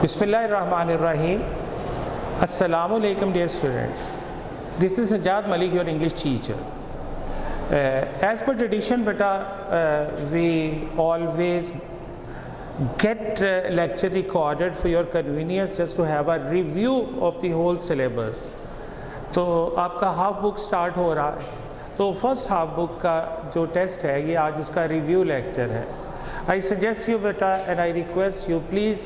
Bismillahirrahmanirrahim. Assalamu alaikum, dear students. This is Sajjad Malik, your English teacher. As per tradition, we always get lecture recorded for your convenience, just to have a review of the whole syllabus. تو آپ کا half بک start ہو رہا ہے، تو first half بک کا جو test ہے یہ آج اس کا ریویو لیکچر ہے. I suggest you and I request you, please,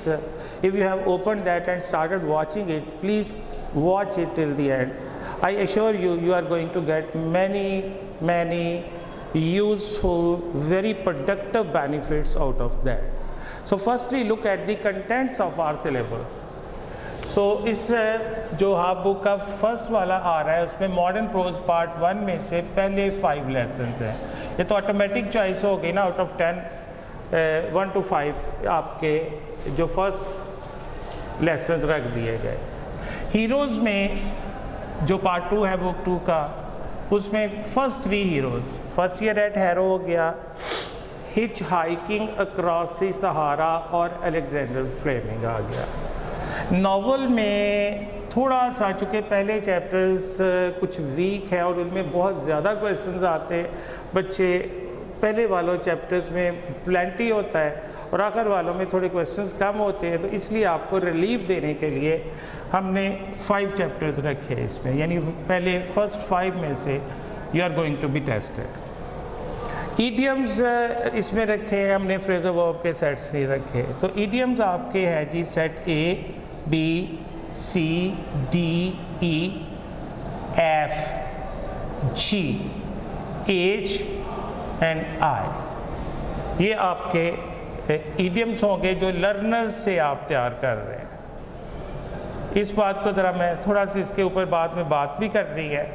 if you have opened that and started watching it, please watch it till the end. I assure you, you are going to get many useful, very productive benefits out of that. So firstly, look at the contents of our syllabus. So اس جو half بک کا first والا آ رہا ہے اس میں modern pros part 1 میں سے پہلے 5 lessons ہیں. یہ تو آٹومیٹک چوائس ہو گئی نا، آؤٹ آف 10 1 to 5 آپ کے جو فرسٹ لیسنز رکھ دیے گئے. ہیروز میں جو پارٹ 2 ہے بک 2 کا، اس میں first 3 heroes, first year eight hero ہو گیا، ہچ ہائکنگ اکراس دی سہارا اور الیگزینڈر فلیمنگ آ گیا. ناول میں تھوڑا سا چونکہ پہلے چیپٹرز کچھ ویک ہیں اور ان میں بہت زیادہ کویسچنز آتے، بچے پہلے والوں چیپٹرز میں پلینٹی ہوتا ہے اور آخر والوں میں تھوڑے کویسچنز کم ہوتے ہیں، تو اس لیے آپ کو ریلیف دینے کے لیے ہم نے 5 چیپٹرز رکھے اس میں، یعنی پہلے فرسٹ 5 میں سے you are going to be tested. Idioms اس میں رکھے ہیں ہم نے، فریزر ورب کے سیٹس نہیں رکھے. تو ایڈیمز آپ کے ہیں جی set A B C D E F G H and I. یہ آپ کے ایڈیمز ہوں گے جو لرنرز سے آپ تیار کر رہے ہیں. اس بات کو ذرا میں تھوڑا سی اس کے اوپر بعد میں بات بھی کرنی ہے،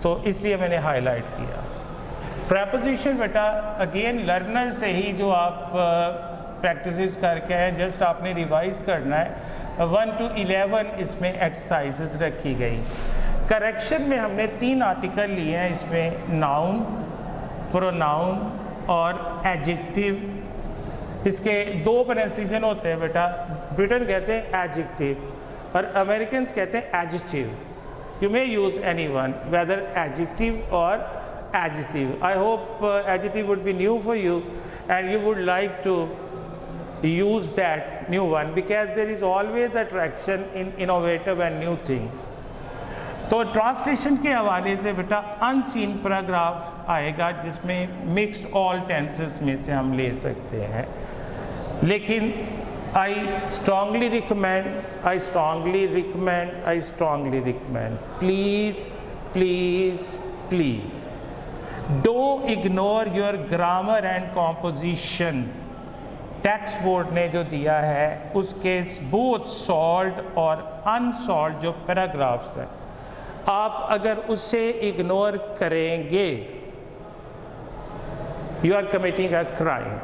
تو اس لیے میں نے ہائی لائٹ کیا. پریپوزیشن بیٹا اگین لرنر سے ہی جو آپ پریکٹسز کر کے ہیں، جسٹ آپ نے ریوائز کرنا ہے. 1 to 11 اس میں ایکسرسائزز رکھی گئی. کریکشن میں ہم نے 3 آرٹیکل لیے ہیں اس میں، ناؤن، پروناؤن اور ایڈجیکٹیو. اس کے 2 پروننسیشن ہوتے ہیں بیٹا، برٹن کہتے ہیں ایڈجیکٹیو اور امریکنز کہتے ہیں adjective. You may use any one weather adjective اور adjective. I hope adjective would be new for you and you would like to use that new one, because there is always attraction in innovative and new things. تو translation کے حوالے سے بیٹا ان سین paragraph آئے گا جس میں mixed آل tenses میں سے ہم لے سکتے ہیں. لیکن I strongly recommend, please don't ignore your grammar and composition. Text board نے جو دیا ہے اس کے بوتھ سالڈ اور انسالڈ جو پیراگرافس ہیں، آپ اگر اسے اگنور کریں گے you are committing a crime.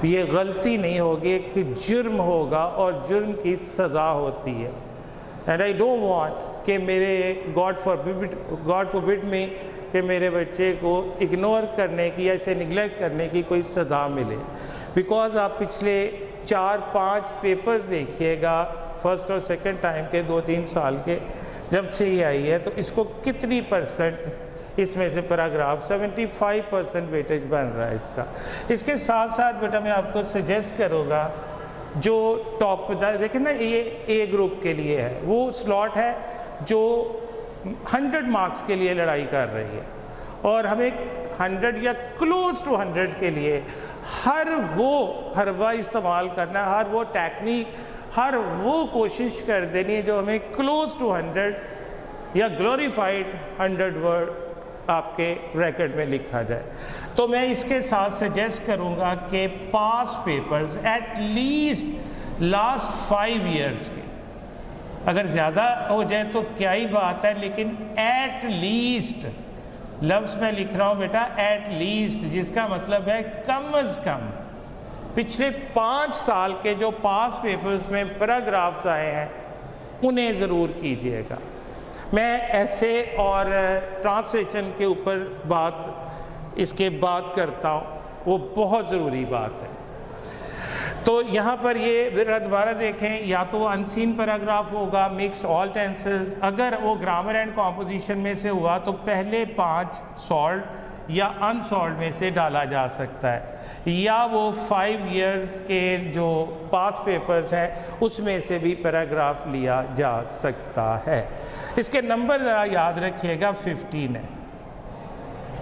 یہ غلطی نہیں ہوگی، ایک جرم ہوگا اور جرم کی سزا ہوتی ہے. اینڈ آئی ڈونٹ وانٹ کہ میرے گاڈ فوربڈ می کہ میرے بچے کو اگنور کرنے کی یا اسے نگلیکٹ کرنے کی کوئی سزا ملے. بیکاز آپ پچھلے 4-5 پیپرز دیکھیے گا فرسٹ اور سیکنڈ ٹائم کے 2-3 سال کے، جب سے یہ آئی ہے تو اس کو کتنی % اس میں سے پیراگراف 75% ویٹیج بن رہا ہے اس کا. اس کے ساتھ ساتھ بیٹا میں آپ کو سجیسٹ کروں گا جو ٹاپ دیکھیں نا، یہ اے گروپ کے لیے ہے، وہ سلاٹ ہے جو 100 مارکس کے لیے لڑائی کر رہی ہے، اور ہمیں 100 یا کلوز ٹو 100 کے لیے ہر وہ حربہ استعمال کرنا ہے، ہر وہ ٹیکنیک، ہر وہ کوشش کر دینی ہے جو ہمیں کلوز ٹو 100 یا گلوریفائڈ 100 ورڈ آپ کے ریکارڈ میں لکھا جائے. تو میں اس کے ساتھ سجیسٹ کروں گا کہ past papers at least last 5 years کے، اگر زیادہ ہو جائے تو کیا ہی بات ہے، لیکن ایٹ لیسٹ، لفظ میں لکھ رہا ہوں بیٹا ایٹ لیسٹ، جس کا مطلب ہے کم از کم پچھلے 5 سال کے جو پاس پیپرز میں پیراگرافز آئے ہیں انہیں ضرور کیجئے گا. میں ایسے اور ٹرانسلیشن کے اوپر اس کے بات کرتا ہوں، وہ بہت ضروری بات ہے. تو یہاں پر یہ دوبارہ دیکھیں، یا تو وہ انسین پیراگراف ہوگا، مکسڈ آل ٹینسز. اگر وہ گرامر اینڈ کمپوزیشن میں سے ہوا تو پہلے 5 سالڈ یا انسالڈ میں سے ڈالا جا سکتا ہے، یا وہ 5 ایئرز کے جو پاس پیپرز ہیں اس میں سے بھی پیراگراف لیا جا سکتا ہے. اس کے نمبر ذرا یاد رکھیے گا، 15 ہے.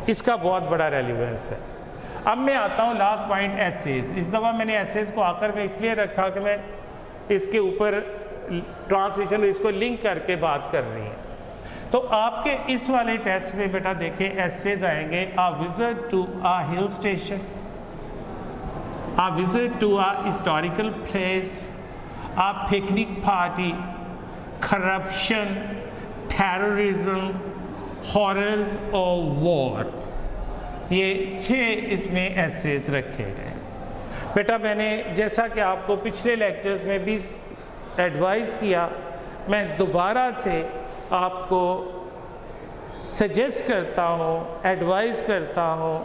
اس کا بہت بڑا ریلیونس ہے. اب میں آتا ہوں لاسٹ پوائنٹ، ایسیز. اس دفعہ میں نے ایسیز کو آخر میں اس لیے رکھا کہ میں اس کے اوپر ٹرانسلیشن اس کو لنک کر کے بات کر رہی ہیں. تو آپ کے اس والے ٹیسٹ میں بیٹا دیکھیں ایسیز آئیں گے: a visit to a hill station, a visit to a historical place, a picnic party, corruption, terrorism, horrors of war. یہ 6 اس میں ایسیز رکھے گئے. بیٹا میں نے جیسا کہ آپ کو پچھلے لیکچرز میں بھی ایڈوائز کیا، میں دوبارہ سے آپ کو سجیسٹ کرتا ہوں، ایڈوائز کرتا ہوں،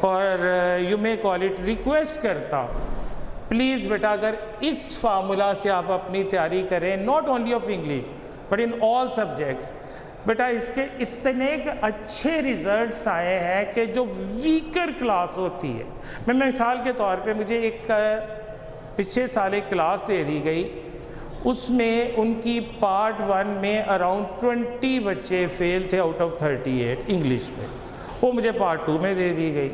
اور you may call it request کرتا ہوں، پلیز بیٹا اگر اس فارمولا سے آپ اپنی تیاری کریں، not only of English but in all subjects, بیٹا اس کے اتنے اچھے ریزلٹس آئے ہیں کہ جو ویکر کلاس ہوتی ہے. میں مثال کے طور پہ مجھے ایک پچھلے سال ایک کلاس دے دی گئی، اس میں ان کی پارٹ 1 میں اراؤنڈ 20 بچے فیل تھے آؤٹ آف 38 انگلش میں. وہ مجھے پارٹ 2 میں دے دی گئی.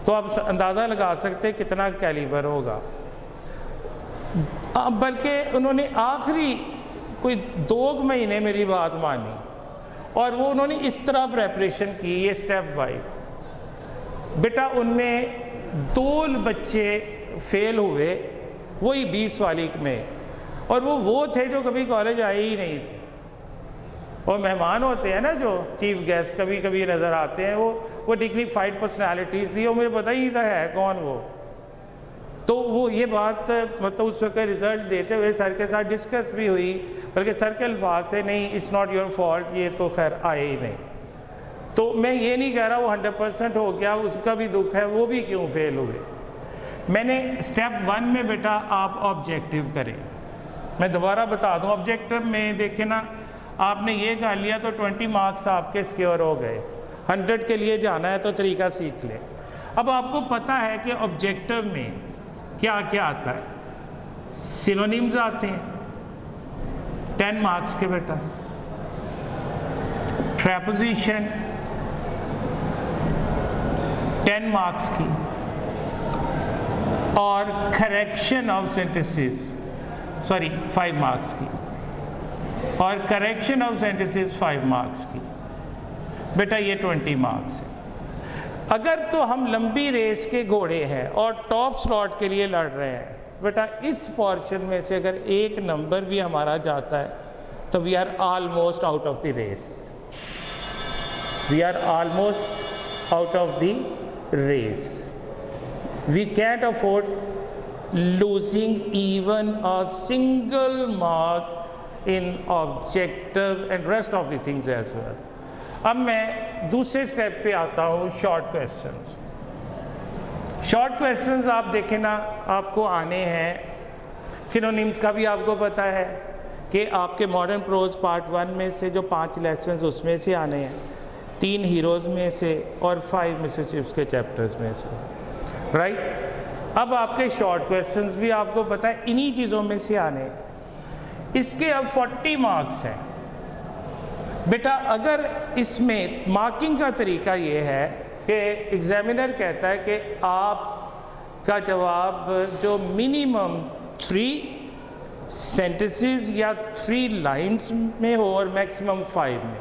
تو آپ اندازہ لگا سکتے کتنا کیلیبر ہوگا. بلکہ انہوں نے آخری کوئی 2 مہینے میری بات مانی، اور وہ انہوں نے اس طرح پریپریشن کی، یہ سٹیپ وائز. بیٹا ان میں 2 بچے فیل ہوئے، وہی 20 والی میں، اور وہ تھے جو کبھی کالج آئے ہی نہیں تھے. وہ مہمان ہوتے ہیں نا جو چیف گیسٹ کبھی کبھی نظر آتے ہیں، وہ ڈگنیفائڈ پرسنالٹیز تھی، وہ مجھے پتہ ہی نہیں تھا ہے کون وہ. تو وہ یہ بات مطلب اس وقت رزلٹ دیتے ہوئے سر کے ساتھ ڈسکس بھی ہوئی، بلکہ سر کے الفاظ تھے نہیں اٹس ناٹ یور فالٹ، یہ تو خیر آئے ہی نہیں. تو میں یہ نہیں کہہ رہا وہ 100% ہو گیا، اس کا بھی دکھ ہے، وہ بھی کیوں فیل ہوئے. میں نے سٹیپ 1 میں بیٹا آپ آبجیکٹیو کریں. میں دوبارہ بتا دوں، آبجیکٹیو میں دیکھیں نا، آپ نے یہ کر لیا تو 20 مارکس آپ کے سکیور ہو گئے. 100 کے لیے جانا ہے تو طریقہ سیکھ لیں. اب آپ کو پتہ ہے کہ آبجیکٹیو میں کیا کیا آتا ہے. سینونیمز آتے ہیں 10 مارکس کے بیٹا، پریپوزیشن 10 مارکس کی، اور کریکشن آف سینٹنسز 5 مارکس کی، اور کریکشن آف سینٹنسز 5 مارکس کی. بیٹا یہ 20 مارکس ہے. اگر تو ہم لمبی ریس کے گھوڑے ہیں اور ٹاپ سلاٹ کے لیے لڑ رہے ہیں، بیٹا اس پورشن میں سے اگر 1 نمبر بھی ہمارا جاتا ہے تو we are almost out of the race. We are almost out of the race. We can't afford losing even a single mark in objective and rest of the things as well. اب میں دوسرے step پہ آتا ہوں، short questions. Short questions آپ دیکھیں نا، آپ کو آنے ہیں. سینونیمز کا بھی آپ کو پتہ ہے کہ آپ کے ماڈرن پروز پارٹ 1 میں سے جو 5 لیسنز اس میں سے آنے ہیں، 3 ہیروز میں سے اور 5 مسسپس کے چیپٹرز میں سے، رائٹ. اب آپ کے شارٹ کویسچنز بھی آپ کو پتہ ہے انہی چیزوں میں سے آنے ہیں. اس کے اب 40 مارکس ہیں. بیٹا اگر اس میں مارکنگ کا طریقہ یہ ہے کہ ایگزامینر کہتا ہے کہ آپ کا جواب جو منیمم 3 سینٹنسز یا 3 لائنز میں ہو اور میکسیمم 5 میں،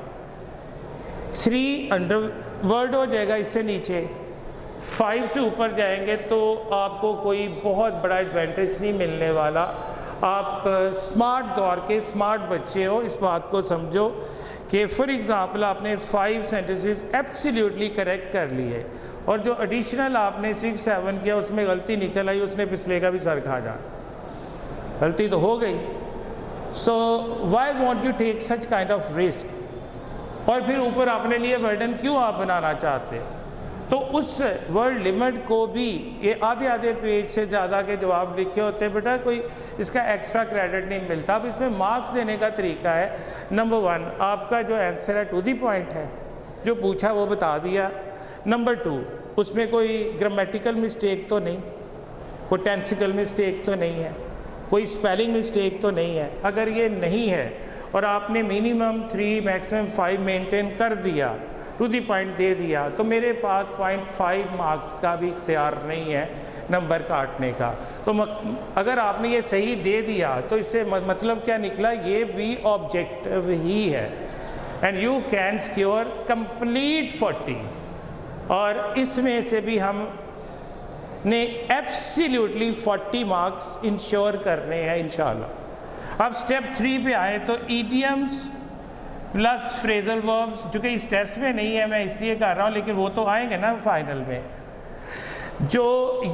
3 انڈر ورڈ ہو جائے گا اس سے نیچے، 5 سے اوپر جائیں گے تو آپ کو کوئی بہت بڑا ایڈوانٹیج نہیں ملنے والا. آپ سمارٹ دور کے سمارٹ بچے ہو، اس بات کو سمجھو کہ فار ایگزامپل آپ نے 5 سینٹنسز ایبسلیوٹلی کریکٹ کر لیے، اور جو ایڈیشنل آپ نے 6 7 کیا اس میں غلطی نکل آئی، اس نے پچھلے کا بھی سر کھا جانا. غلطی تو ہو گئی. So why want you take such kind of risk? اور پھر اوپر اپنے لیے برڈن کیوں آپ بنانا چاہتے؟ تو اس ورڈ لمٹ کو بھی یہ آدھے پیج سے زیادہ کے جواب لکھے ہوتے ہیں بیٹا، کوئی اس کا ایکسٹرا کریڈٹ نہیں ملتا. اب اس میں مارکس دینے کا طریقہ ہے. نمبر 1 آپ کا جو آنسر ہے ٹو دی پوائنٹ ہے، جو پوچھا وہ بتا دیا. نمبر 2 اس میں کوئی گرامیٹیکل مسٹیک تو نہیں، کوئی ٹینسیکل مسٹیک تو نہیں ہے، کوئی اسپیلنگ مسٹیک تو نہیں ہے. اگر یہ نہیں ہے اور آپ نے منیمم 3 میکسیمم 5 مینٹین کر دیا، ٹو دی پوائنٹ دے دیا، تو میرے پاس 0.5 مارکس کا بھی اختیار نہیں ہے نمبر کاٹنے کا. تو اگر آپ نے یہ صحیح دے دیا تو اس سے مطلب کیا نکلا، یہ بھی آبجیکٹو ہی ہے. And you can secure complete 40. اور اس میں سے بھی ہم نے ایبسلیوٹلی 40 مارکس انشور کرنے ہیں انشاءاللہ. اب سٹیپ 3 پہ آئیں تو ایڈیمز پلس فریزل وربز، جو کہ اس ٹیسٹ میں نہیں ہے میں اس لیے کر رہا ہوں، لیکن وہ تو آئیں گے نا فائنل میں، جو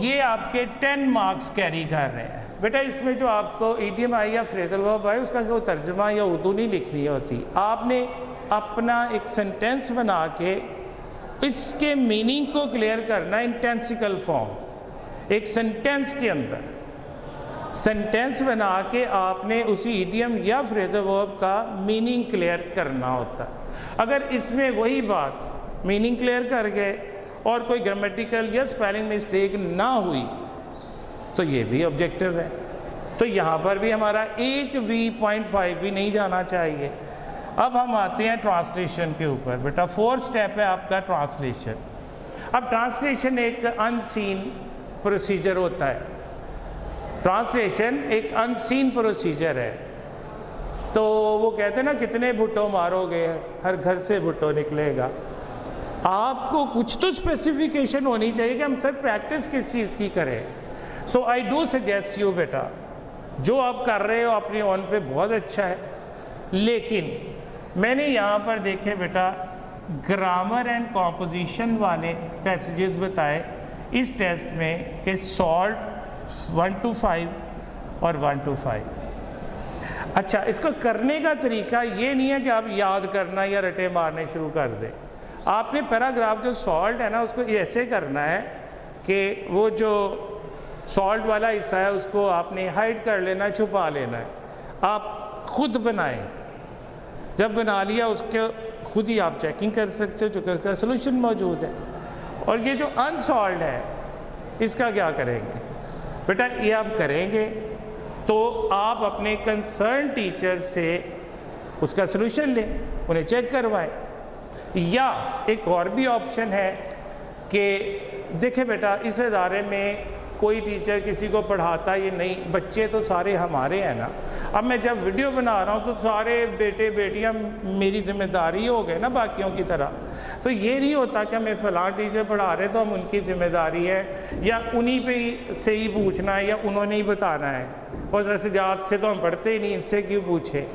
یہ آپ کے 10 مارکس کیری کر رہے ہیں. بیٹا اس میں جو آپ کو ایڈیم آئی یا فریزل ورب آئے، اس کا کوئی ترجمہ یا اردو نہیں لکھنی ہوتی. آپ نے اپنا ایک سینٹینس بنا کے اس کے میننگ کو کلیئر کرنا انٹینسیکل فارم. ایک سینٹینس کے اندر سینٹینس بنا کے آپ نے اسی ایڈیم یا فریزل ورب کا میننگ کلیئر کرنا ہوتا ہے. اگر اس میں وہی بات میننگ کلیئر کر گئے اور کوئی گرامیٹیکل یا اسپیلنگ مسٹیک نہ ہوئی تو یہ بھی آبجیکٹو ہے. تو یہاں پر بھی ہمارا ایک بھی 0.5 بھی نہیں جانا چاہیے. اب ہم آتے ہیں ٹرانسلیشن کے اوپر. بیٹا 4 سٹیپ ہے آپ کا ٹرانسلیشن. اب ٹرانسلیشن ایک ان سین پروسیجر ہوتا ہے. ٹرانسلیشن ایک ان سین پروسیجر ہے. تو وہ کہتے ہیں نا کتنے بھٹو مارو گے، ہر گھر سے بھٹو نکلے گا. آپ کو کچھ تو اسپیسیفیکیشن ہونی چاہیے کہ ہم سر پریکٹس کس چیز کی کریں. سو آئی ڈو سجیسٹ یو بیٹا، جو آپ کر رہے ہو اپنی اون پہ بہت اچھا ہے، لیکن میں نے یہاں پر دیکھے بیٹا گرامر اینڈ کمپوزیشن والے پیسیجز بتائے اس ٹیسٹ میں کہ سالٹ 1 to 5 اور 1 to 5. اچھا اس کو کرنے کا طریقہ یہ نہیں ہے کہ آپ یاد کرنا یا رٹے مارنے شروع کر دیں. آپ نے پیراگراف جو سالٹ ہے نا اس کو ایسے کرنا ہے کہ وہ جو سالٹ والا حصہ ہے اس کو آپ نے ہائڈ کر لینا، چھپا لینا ہے. آپ خود بنائیں. جب بنا لیا اس کے خود ہی آپ چیکنگ کر سکتے ہو چونکہ اس کا سلوشن موجود ہے. اور یہ جو انسالڈ ہے اس کا کیا کریں گے بیٹا؟ یہ آپ کریں گے تو آپ اپنے کنسرن ٹیچر سے اس کا سلوشن لیں، انہیں چیک کروائیں. یا ایک اور بھی آپشن ہے کہ دیکھیں بیٹا اس ادارے میں کوئی ٹیچر کسی کو پڑھاتا یہ نہیں، بچے تو سارے ہمارے ہیں نا. اب میں جب ویڈیو بنا رہا ہوں تو سارے بیٹے بیٹیاں میری ذمہ داری ہو گئے نا باقیوں کی طرح. تو یہ نہیں ہوتا کہ ہمیں فلاں ٹیچر پڑھا رہے تو ہم ان کی ذمہ داری ہے یا انہی پہ سے ہی پوچھنا ہے یا انہوں نے ہی بتانا ہے. اور سجاد سے تو ہم پڑھتے ہی نہیں، ان سے کیوں پوچھے.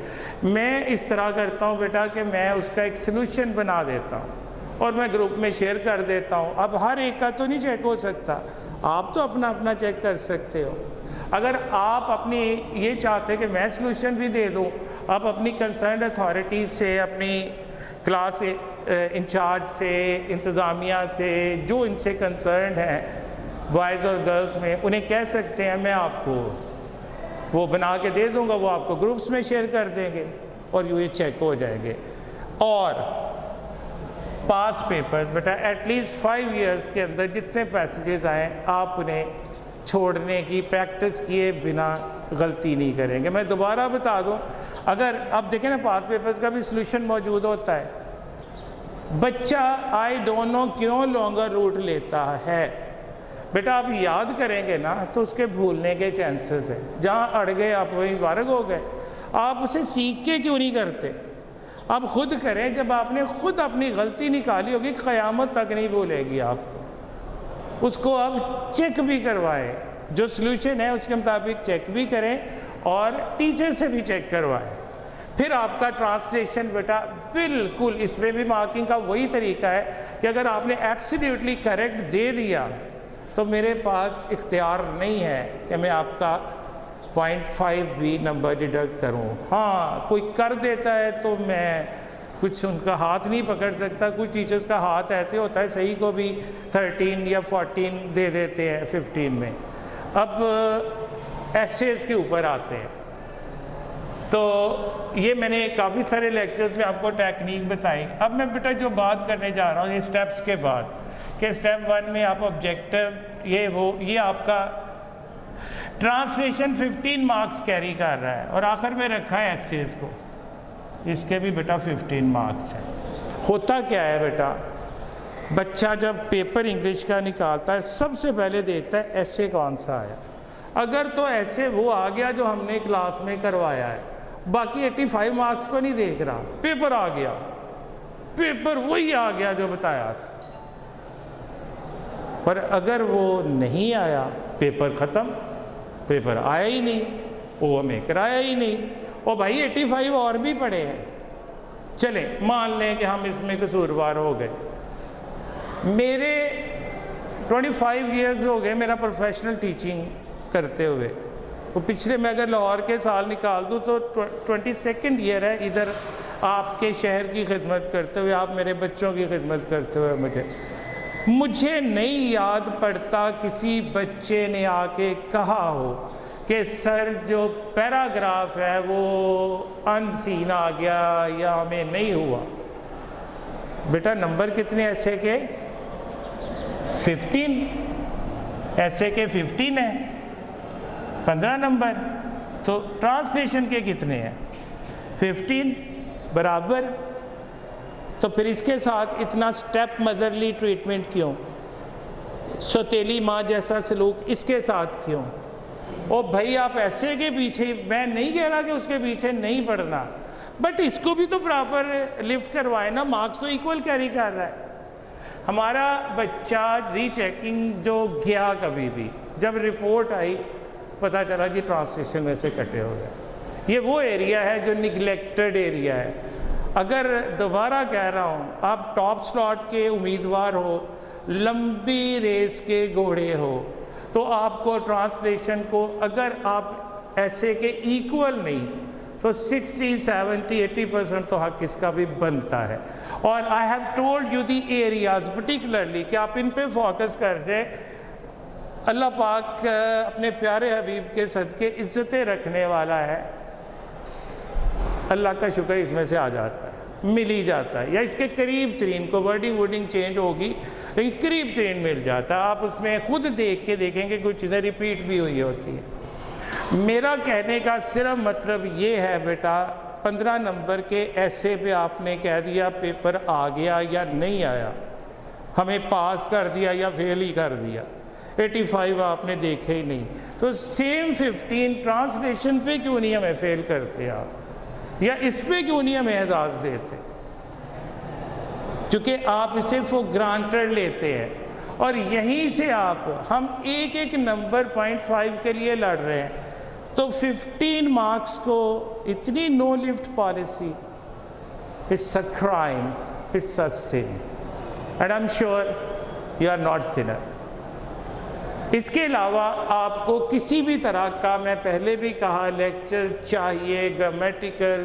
میں اس طرح کرتا ہوں بیٹا کہ میں اس کا ایک سلوشن بنا دیتا ہوں اور میں گروپ میں شیئر کر دیتا ہوں. اب ہر ایک کا تو نہیں چیک ہو سکتا، آپ تو اپنا اپنا چیک کر سکتے ہو. اگر آپ اپنی یہ چاہتے کہ میں سلوشن بھی دے دوں، آپ اپنی کنسرنڈ اتھارٹیز سے، اپنی کلاس انچارج سے، انتظامیہ سے، جو ان سے کنسرنڈ ہیں بوائز اور گرلز میں، انہیں کہہ سکتے ہیں میں آپ کو وہ بنا کے دے دوں گا، وہ آپ کو گروپس میں شیئر کر دیں گے اور یہ چیک ہو جائیں گے. اور پاس پیپر بیٹا ایٹ لیسٹ 5 ایئرس کے اندر جتنے پیسیجز آئیں آپ انہیں چھوڑنے کی پریکٹس کیے بنا غلطی نہیں کریں گے. میں دوبارہ بتا دوں، اگر آپ دیکھیں نا پاس پیپرز کا بھی سلوشن موجود ہوتا ہے. بچہ آئی ڈونٹ نو کیوں لانگر روٹ لیتا ہے، بیٹا آپ یاد کریں گے نا تو اس کے بھولنے کے چانسز ہیں. جہاں اڑ گئے آپ وہیں فارغ ہو گئے. آپ اسے سیکھ کے کیوں نہیں کرتے؟ آپ خود کریں. جب آپ نے خود اپنی غلطی نکالی ہوگی قیامت تک نہیں بھولے گی آپ کو. اس کو آپ چیک بھی کروائیں، جو سلوشن ہے اس کے مطابق چیک بھی کریں اور ٹیچر سے بھی چیک کروائیں. پھر آپ کا ٹرانسلیشن بیٹا بالکل اس میں بھی مارکنگ کا وہی طریقہ ہے کہ اگر آپ نے ایبسلیوٹلی کریکٹ دے دیا تو میرے پاس اختیار نہیں ہے کہ میں آپ کا 0.5 بھی نمبر ڈیڈکٹ کروں. ہاں کوئی کر دیتا ہے تو میں کچھ ان کا ہاتھ نہیں پکڑ سکتا. کچھ ٹیچرز کا ہاتھ ایسے ہوتا ہے صحیح کو بھی 13 یا 14 دے دیتے ہیں 15 میں. اب ایسیز کے اوپر آتے ہیں. تو یہ میں نے کافی سارے لیکچرز میں آپ کو ٹیکنیک بتائی. اب میں بیٹا جو بات کرنے جا رہا ہوں یہ سٹیپس کے بعد کہ اسٹیپ 1 میں آپ آبجیکٹو یہ آپ کا ٹرانسلیشن 15 مارکس کیری کر رہا ہے اور آخر میں رکھا ہے ایسیز کو. اس کے بھی بیٹا 15 مارکس ہیں. ہوتا کیا ہے بیٹا, بچہ جب پیپر انگلش کا نکالتا ہے سب سے پہلے دیکھتا ہے ایسے کون سا آیا. اگر تو ایسے وہ آ گیا جو ہم نے کلاس میں کروایا ہے, باقی 85 مارکس کو نہیں دیکھ رہا. پیپر آ گیا, پیپر وہی آ گیا جو بتایا تھا. پر اگر وہ نہیں آیا پیپر ختم, پیپر آیا ہی نہیں, وہ ہمیں کرایا ہی نہیں. اور بھائی 85 اور بھی پڑے ہیں. چلیں مان لیں کہ ہم اس میں قصوروار ہو گئے. میرے 25 ایئرز ہو گئے میرا پروفیشنل ٹیچنگ کرتے ہوئے. وہ پچھلے میں اگر لاہور کے سال نکال دوں تو 22nd ایئر ہے ادھر آپ کے شہر کی خدمت کرتے ہوئے, آپ میرے بچوں کی خدمت کرتے ہوئے. مجھے نہیں یاد پڑتا کسی بچے نے آ کے کہا ہو کہ سر جو پیراگراف ہے وہ ان سین آ گیا یا ہمیں نہیں ہوا. بیٹا نمبر کتنے ایسے کے؟ 15. ایسے کے 15 ہیں, 15 نمبر. تو ٹرانسلیشن کے کتنے ہیں؟ 15 برابر. تو پھر اس کے ساتھ اتنا سٹیپ مدرلی ٹریٹمنٹ کیوں؟ سوتیلی ماں جیسا سلوک اس کے ساتھ کیوں؟ او بھائی آپ ایسے کے پیچھے, میں نہیں کہہ رہا کہ اس کے پیچھے نہیں پڑھنا, بٹ اس کو بھی تو پراپر لفٹ کروائے نا. مارکس تو ایکول کیری کر رہا ہے. ہمارا بچہ ری چیکنگ جو گیا کبھی بھی, جب رپورٹ آئی پتہ چلا جی ٹرانسلیشن میں سے کٹے ہو گئے. یہ وہ ایریا ہے جو نگلیکٹڈ ایریا ہے. اگر دوبارہ کہہ رہا ہوں, آپ ٹاپ سلاٹ کے امیدوار ہو, لمبی ریس کے گھوڑے ہو, تو آپ کو ٹرانسلیشن کو اگر آپ ایسے کے ایکول نہیں تو 60, 70, 80% تو حق اس کا بھی بنتا ہے. اور I have told you the areas particularly کہ آپ ان پہ فوکس کر دیں. اللہ پاک اپنے پیارے حبیب کے صدقے عزتیں رکھنے والا ہے. اللہ کا شکر اس میں سے آ جاتا ہے, مل ہی جاتا ہے, یا اس کے قریب ترین کو ورڈنگ چینج ہوگی لیکن قریب ترین مل جاتا ہے. آپ اس میں خود دیکھ کے دیکھیں گے کچھ چیزیں ریپیٹ بھی ہوئی ہوتی ہیں. میرا کہنے کا صرف مطلب یہ ہے بیٹا, 15 نمبر کے ایسے پہ آپ نے کہہ دیا پیپر آ گیا یا نہیں آیا, ہمیں پاس کر دیا یا فیل ہی کر دیا. 85 آپ نے دیکھے ہی نہیں, تو سیم 15 ٹرانسلیشن پہ کیوں نہیں ہمیں فیل کرتے آپ, یا اس پہ کیوں نہیں ہمیں اعزاز دیتے؟ کیونکہ آپ اسے فور گرانٹڈ لیتے ہیں. اور یہیں سے ہم ایک نمبر 0.5 کے لیے لڑ رہے ہیں. تو 15 مارکس کو اتنی no lift policy, it's a crime, it's a sin, and I am sure you are not sinners. اس کے علاوہ آپ کو کسی بھی طرح کا, میں پہلے بھی کہا, لیکچر چاہیے گرامیٹیکل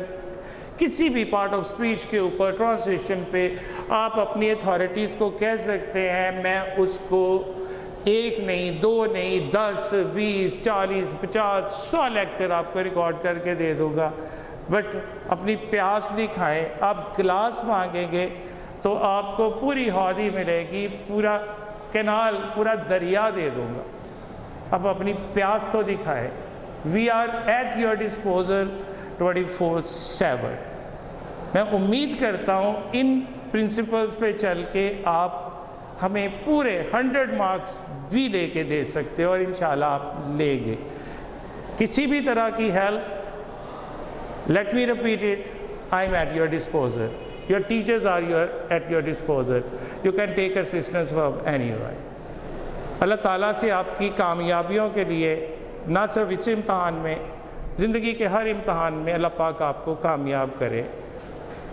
کسی بھی پارٹ آف سپیچ کے اوپر ٹرانسلیشن پہ آپ اپنی اتھارٹیز کو کہہ سکتے ہیں میں اس کو 1 نہیں 2 نہیں 10 20 40 50 100 لیکچر آپ کو ریکارڈ کر کے دے دوں گا. بٹ اپنی پیاس دکھائیں. آپ گلاس مانگیں گے تو آپ کو پوری ہودی ملے گی, پورا کینال, پورا دریا دے دوں گا. اب اپنی پیاس تو دکھائے. We are at your disposal 24/7. میں امید کرتا ہوں ان پرنسپلز پہ چل کے آپ ہمیں پورے 100 مارکس بھی لے کے دے سکتے ہو, اور انشاءاللہ آپ لیں گے. کسی بھی طرح کی help, let me repeat it, I am at your disposal. Your teachers are at your disposal. You can take assistance from anyone. اللہ تعالیٰ سے آپ کی کامیابیوں کے لیے, نہ صرف اس امتحان میں, زندگی کے ہر امتحان میں اللہ پاک آپ کو کامیاب کرے.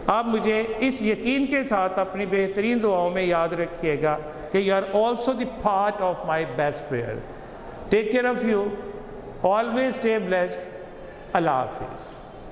آپ مجھے اس یقین کے ساتھ اپنی بہترین دعاؤں میں یاد رکھیے گا کہ you are also the part of my best prayers. Take care of you. Always stay blessed. اللہ حافظ.